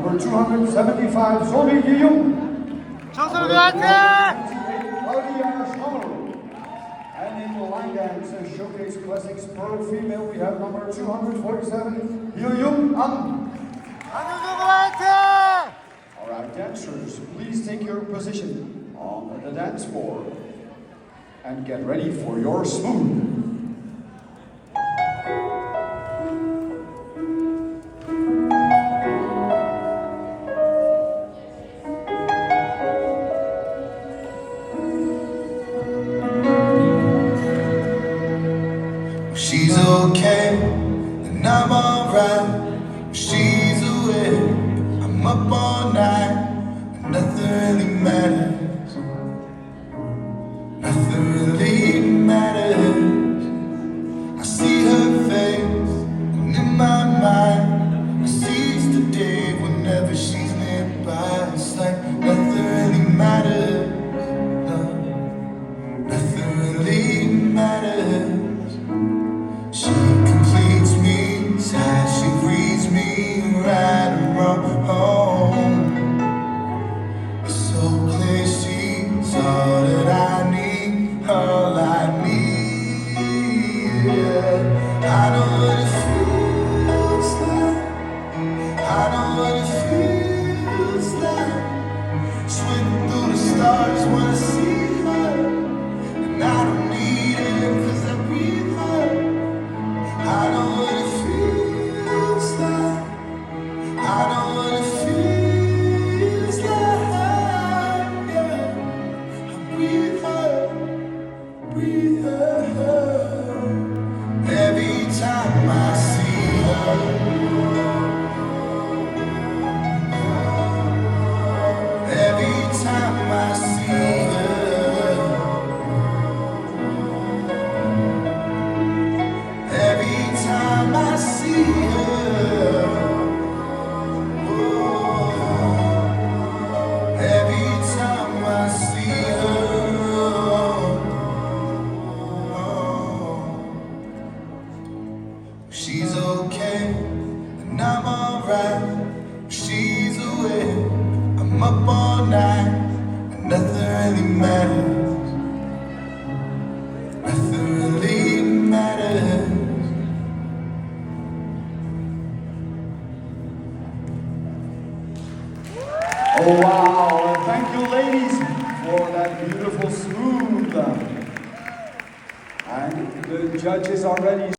number 275, Soli Yiyung. And in the line dance showcase classics pro female, we have number 247, Young An. All right, dancers, please take your position on the dance floor and get ready for your smooth. She's okay, and I'm alright. She's awake, I'm up all night, and nothing really matters. Nothing really matters. I see her face, and in my mind, I seize the day whenever she's nearby. It's like nothing really matters. No, nothing really matters. She completes me, sad, she reads me right and wrong. It's so clear she's all that I need, all I need. Yeah. I know what it feels like, I know what it feels like. Swimming through the stars when I see her, and I don't need her 'cause I breathe her. I know what it feels like, I know what it feels like, yeah. I breathe her, breathe her. Every time I see her, every time I see her. Every time I see her, oh, every time I see her, oh, she's okay, and I'm alright. She's awake, I'm up all night, and nothing really matters. Nothing really matters. Oh wow, thank you ladies for that beautiful smooth. And the judges are ready.